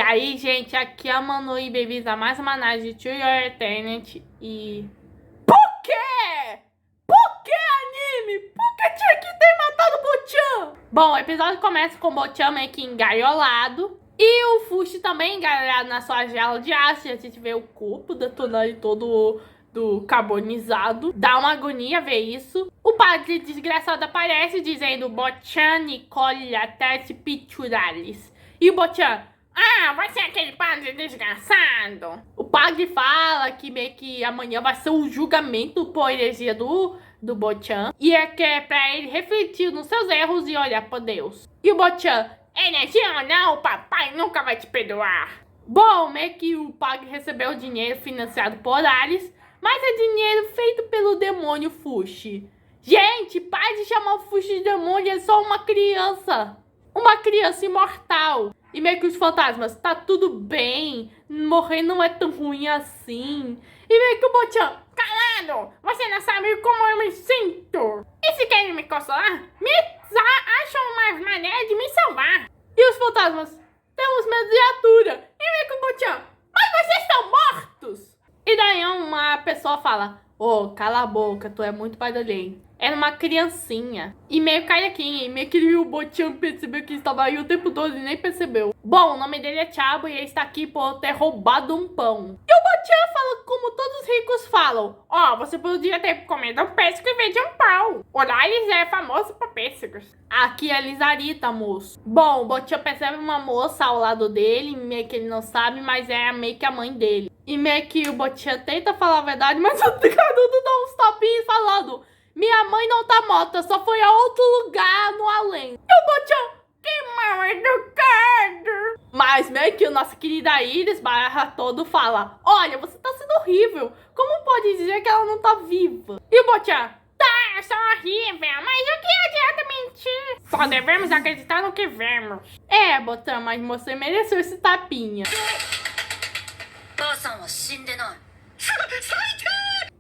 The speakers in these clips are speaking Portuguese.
aí, gente, aqui é a Manu e bem-vindos a mais uma análise de To Your Eternity. E... Por quê? Por que anime? Por que tinha que ter matado o Bochan? Bom, o episódio começa com o Bochan meio que engaiolado. E o Fushi também engaiolado na sua jaula de aço. A gente vê o corpo detonando todo carbonizado. Dá uma agonia ver isso. O padre desgraçado aparece dizendo Bochan, Nicole, Atete, Pituralis. E o Bochan... Ah, você é aquele padre desgraçado. O padre fala que meio que amanhã vai ser o julgamento por heresia do Bochan. E é que é pra ele refletir nos seus erros e olhar pra Deus. E o Bochan, heresia ou não, o papai nunca vai te perdoar. Bom, meio que o padre recebeu dinheiro financiado por Alice, mas é dinheiro feito pelo demônio Fushi. Gente, para de chamar o Fushi de demônio, ele é só uma criança. Uma criança imortal. E meio que os fantasmas, tá tudo bem, morrer não é tão ruim assim. E meio que o Bochan, calado, você não sabe como eu me sinto. E se querem me consolar, acham uma maneira de me salvar. E os fantasmas, temos medo de Atura. E meio que o Bochan, mas vocês estão mortos. E daí uma pessoa fala, cala a boca, tu é muito barulhento. Era uma criancinha. E meio cai aqui, e meio que o Bochan percebeu que estava aí o tempo todo e nem percebeu. Bom, o nome dele é Chabo e ele está aqui por ter roubado um pão. E o Bochan fala como todos os ricos falam. Você podia ter comido um pêssego em vez de um pão. O Lares é famoso por pêssegos. Aqui é Lizarita, moço. Bom, o Bochan percebe uma moça ao lado dele, meio que ele não sabe, mas é meio que a mãe dele. E meio que o Bochan tenta falar a verdade, mas o Canudo dá uns tapinhos falando... Minha mãe não tá morta, só foi a outro lugar no além. E o Bochan, que mal educado. Mas meio que o nosso querida Iris barra todo fala, olha, você tá sendo horrível. Como pode dizer que ela não tá viva? E o Bochan, tá, eu sou horrível, mas o que adianta mentir? Só devemos acreditar no que vemos. É, Bochan, mas você mereceu esse tapinha.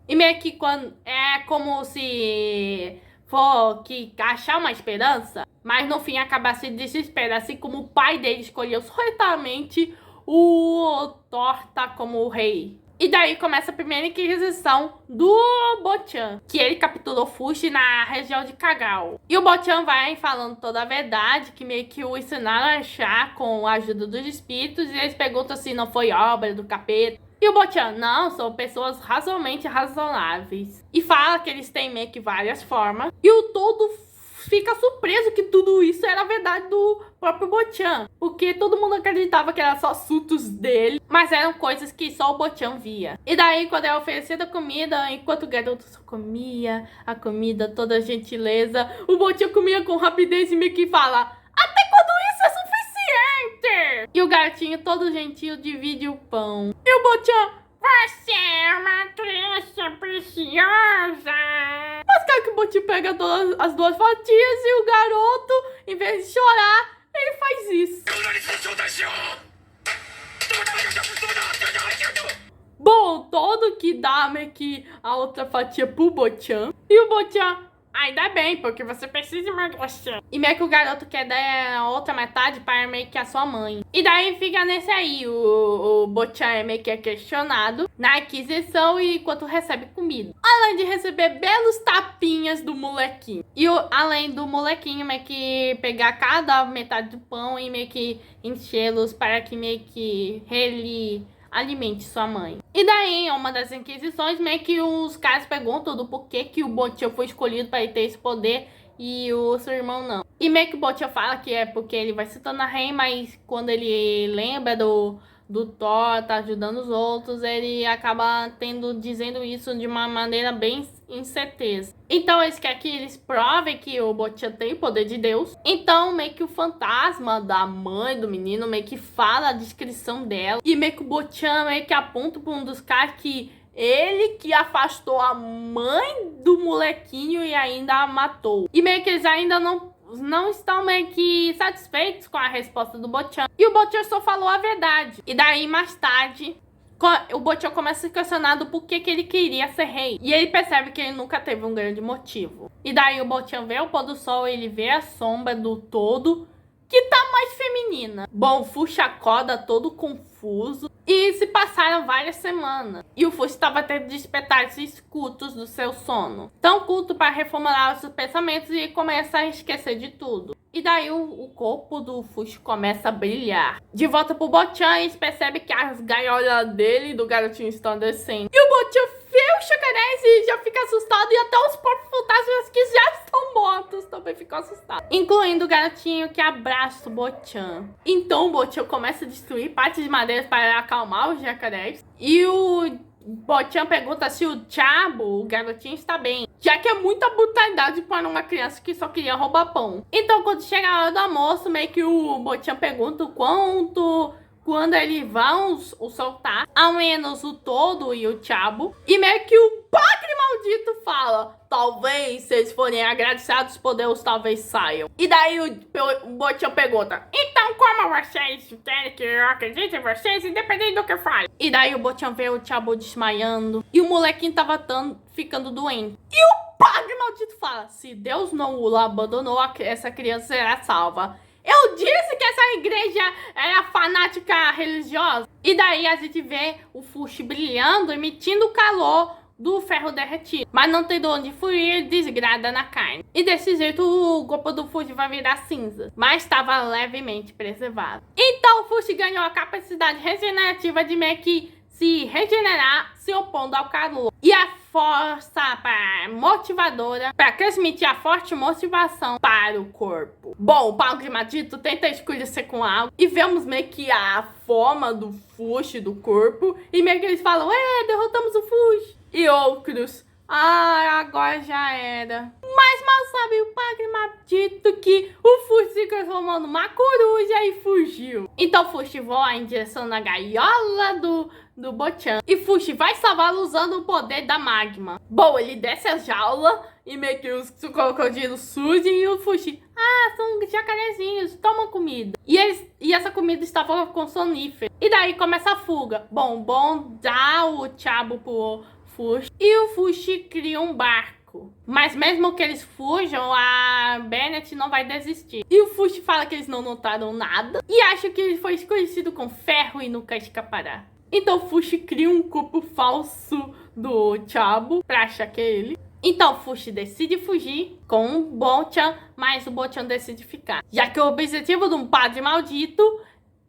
E meio que quando é como se for que achar uma esperança, mas no fim acabar se desesperando, assim como o pai dele escolheu solitamente o Torta como o rei. E daí começa a primeira inquisição do Bochan, que ele capturou Fushi na região de Kagao. E o Bochan vai falando toda a verdade, que meio que o ensinaram a achar com a ajuda dos espíritos, e eles perguntam se não foi obra do capeta. E o Bochan, não, são pessoas razoavelmente razoáveis. E fala que eles têm meio que várias formas. E o todo fica surpreso que tudo isso era verdade do próprio Bochan. Porque todo mundo acreditava que era só surtos dele. Mas eram coisas que só o Bochan via. E daí, quando é oferecida comida, enquanto o garoto só comia a comida, toda gentileza, o Bochan comia com rapidez e meio que fala... Até quando isso é suficiente? E o gatinho todo gentil divide o pão. E o Bochan, você é uma criança preciosa. Mas cara que o Bochan pega as duas fatias e o garoto, em vez de chorar, ele faz isso. Bom, todo que dá meio que a outra fatia pro Bochan. E o Bochan... Ainda bem, porque você precisa emagrecer. E meio que o garoto quer dar a outra metade para meio que a sua mãe. E daí fica nesse aí, o Bochan é meio que é questionado na aquisição e enquanto recebe comida. Além de receber belos tapinhas do molequinho. E além do molequinho meio que pegar cada metade do pão e meio que enchê-los para que meio que ele... alimente sua mãe. E daí, em uma das inquisições, meio que os caras perguntam do porquê que o Bochan foi escolhido para ele ter esse poder e o seu irmão não. E meio que o Bochan fala que é porque ele vai se tornar rei, mas quando ele lembra do Thor, tá ajudando os outros, ele acaba dizendo isso de uma maneira bem incerteza. Então eles querem que eles provem que o Bochan tem o poder de Deus. Então meio que o fantasma da mãe do menino meio que fala a descrição dela. E meio que o Bochan meio que aponta para um dos caras que ele que afastou a mãe do molequinho e ainda a matou. E meio que eles ainda não estão meio que satisfeitos com a resposta do Bochan. E o Bochan só falou a verdade. E daí, mais tarde, o Bochan começa a se questionar do porquê que ele queria ser rei. E ele percebe que ele nunca teve um grande motivo. E daí o Bochan vê o pôr do sol, ele vê a sombra do todo que tá mais feminina. Bom, o Fuxi acorda todo confuso e se passaram várias semanas. E o Fuxi estava tendo despertares cultos do seu sono. Tão culto para reformular os seus pensamentos e começa a esquecer de tudo. E daí o corpo do Fuxi começa a brilhar. De volta pro Bochan, eles percebem que as gaiolas dele e do garotinho estão descendo. E o Bochan vê o jacarés e já fica assustado. E até os próprios fantasmas que já estão mortos também ficam assustados. Incluindo o garotinho que abraça o Bochan. Então o Bochan começa a destruir partes de madeira para acalmar os jacarés. E o Bochan pergunta se o Chabo, o garotinho, está bem, já que é muita brutalidade para uma criança que só queria roubar pão. Então, quando chega a hora do almoço, meio que o Bochan pergunta o quando eles vão o soltar, ao menos o Todo e o Chabo. E meio que o Padre Maldito fala, talvez, se eles forem agradecidos por Deus, talvez saiam. E daí o Bochan pergunta, então como vocês querem que eu acredite em vocês, independente do que fale? E daí o Bochan vê o Chabo desmaiando e o molequinho tava ficando doente. E o Padre Maldito fala, se Deus não o abandonou, essa criança será salva. Eu disse que essa igreja era fanática religiosa. E daí a gente vê o Fuxi brilhando, emitindo o calor do ferro derretido. Mas não tem de onde fugir, desgrada na carne. E desse jeito o corpo do Fuxi vai virar cinza. Mas estava levemente preservado. Então o Fuxi ganhou a capacidade regenerativa de meio que se regenerar, se opondo ao calor. E a força motivadora para transmitir a forte motivação para o corpo. Bom, o Padre Maldito tenta escurecer com algo e vemos meio que a forma do Fuxi do corpo. E meio que eles falam, derrotamos o Fuxi. E outros, agora já era. Mas mal sabe o Padre Maldito que o Fuxi se transformou numa coruja e fugiu. Então o Fuxi voa em direção na gaiola do Bochan. E Fuxi vai salvá-lo usando o poder da magma. Bom, ele desce a jaula e meio que os crocodilos surgem e o Fuxi, são jacarezinhos, tomam comida. E essa comida estava com sonífero. E daí começa a fuga. Bom dá o Chabo pro Fuxi e o Fuxi cria um barco. Mas mesmo que eles fujam, a Bennett não vai desistir. E o Fuxi fala que eles não notaram nada e acha que ele foi escondido com ferro e nunca escapará. Então o Fuxi cria um corpo falso do Chabo pra achar que é ele. Então o Fuxi decide fugir com o Bochan, mas o Bochan decide ficar. Já que o objetivo de um Padre Maldito,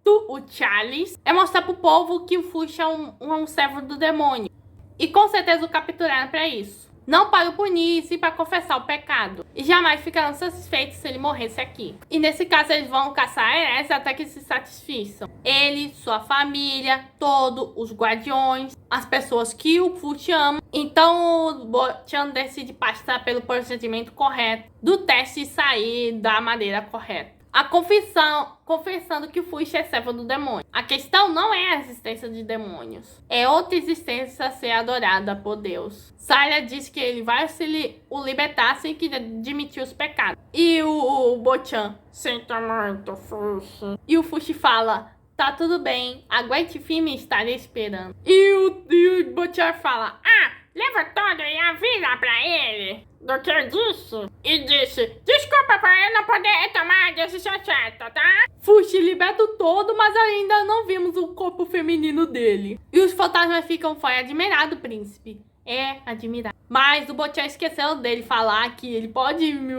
o Charles, é mostrar pro povo que o Fuxi é um servo do demônio. E com certeza o capturaram para isso. Não para o punir, sim para confessar o pecado. E jamais ficarão satisfeitos se ele morresse aqui. E nesse caso eles vão caçar hereges até que se satisfaçam. Ele, sua família, todos os guardiões, as pessoas que o Fuxi ama. Então o Bochan decide passar pelo procedimento correto do teste e sair da maneira correta. A confessando que o Fuxi é servo do demônio. A questão não é a existência de demônios. É outra existência a ser adorada por Deus. Sayla diz que ele vai o libertar sem que admitir os pecados. E o Bochan, sinto muito, Fuxi. E o Fuxi fala, tá tudo bem, aguente firme e estarei esperando. E o Bochan fala, leva todo e avisa pra ele do que eu disse. E disse, desculpa por eu não poder tomar a decisão certa, tá? Fuxi liberta o Todo, mas ainda não vimos o corpo feminino dele. E os fantasmas ficam foi admirado, príncipe. É admirado. Mas o Bochan esqueceu dele falar que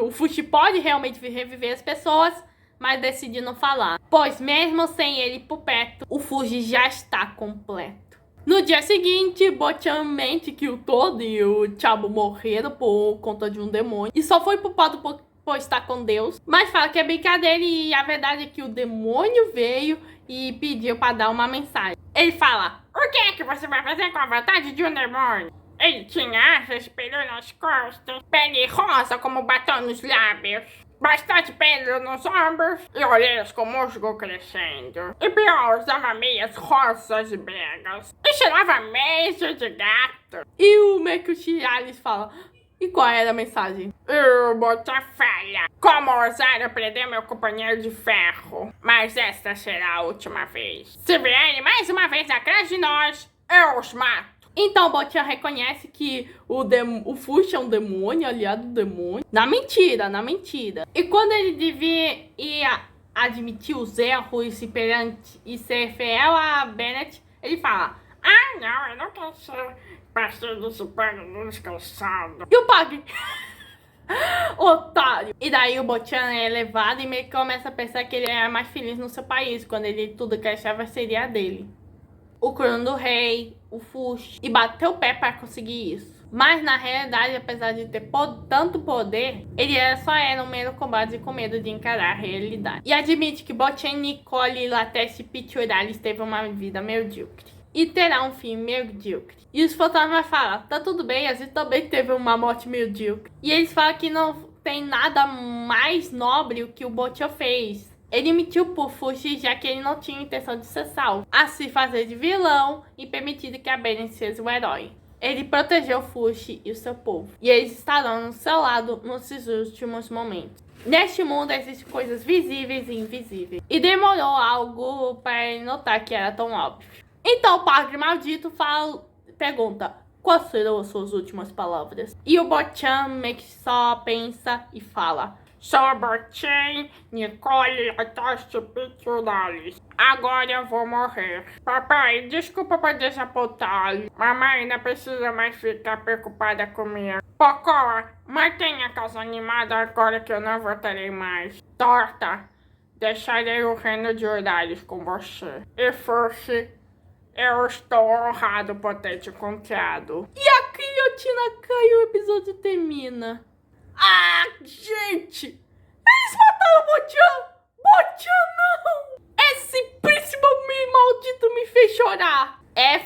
o Fuxi pode realmente reviver as pessoas, mas decidiu não falar. Pois mesmo sem ele por perto, o Fuxi já está completo. No dia seguinte, Bochan mente que o Todo e o Chabo morreram por conta de um demônio. E só foi culpado por estar com Deus. Mas fala que é brincadeira e a verdade é que o demônio veio e pediu para dar uma mensagem. Ele fala, o que é que você vai fazer com a vontade de um demônio? Ele tinha asas, pelo nas costas, pele rosa como batom nos lábios. Bastante pelo nos ombros e olheiras com musgo crescendo. E pior, usava meias rosas e bregas. E cheirava meias de gato. E o Charles fala, e qual era a mensagem? Eu botei falha. Como ousaram prender meu companheiro de ferro? Mas esta será a última vez. Se vierem mais uma vez atrás de nós, eu os mato. Então o Bochan reconhece que o Fuxi é um demônio, aliado do demônio. Na mentira. E quando ele devia ir admitir os erros e ser fiel a Bennett, ele fala: ah, não, eu não quero ser pastor do super descansado. E o padre? Otário! E daí o Bochan é levado e meio que começa a pensar que ele é mais feliz no seu país, quando ele tudo que achava seria dele. O Crono do Rei, o Fush, e bateu o pé para conseguir isso. Mas na realidade, apesar de ter tanto poder, ele só era um mero combate com medo de encarar a realidade. E admite que Bochan, Nicole, Lateste e Picturales teve uma vida medíocre. E terá um fim medíocre. E os fantasmas falam: tá tudo bem, a gente também teve uma morte medíocre. E eles falam que não tem nada mais nobre o que o Bochan fez. Ele mentiu por Fushi, já que ele não tinha intenção de ser salvo, a se fazer de vilão e permitir que a Bennett seja o herói. Ele protegeu Fushi e o seu povo, e eles estarão no seu lado nesses últimos momentos. Neste mundo existem coisas visíveis e invisíveis, e demorou algo para ele notar que era tão óbvio. Então o Padre Maldito pergunta: quais serão as suas últimas palavras? E o Bochan meio que só pensa e fala: sou Bochan, Nicole, Lateste, Picturales. Agora eu vou morrer. Papai, desculpa por desapontar. Mamãe ainda precisa mais ficar preocupada comigo. Pocó, mantenha a casa animada agora que eu não voltarei mais. Torta, deixarei o reino de Urales com você. E Fushi, eu estou honrado por ter te encontrado. E a guilhotina cai e o episódio termina. Ah, gente! Eles mataram o Bochan! Bochan não! Esse príncipe maldito me fez chorar.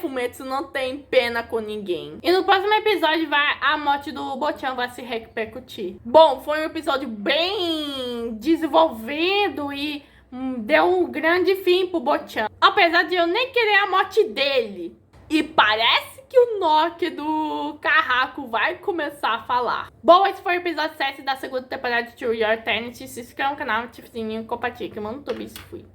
Fumetsu não tem pena com ninguém. E no próximo episódio a morte do Bochan vai se repercutir. Bom, foi um episódio bem desenvolvido e deu um grande fim pro Bochan. Apesar de eu nem querer a morte dele. E parece que o Nokia do Carraco vai começar a falar. Bom, esse foi o episódio 7 da segunda temporada de To Your Eternity. Se inscreva no canal, ative o sininho, compartilhe, manda tudo isso, fui.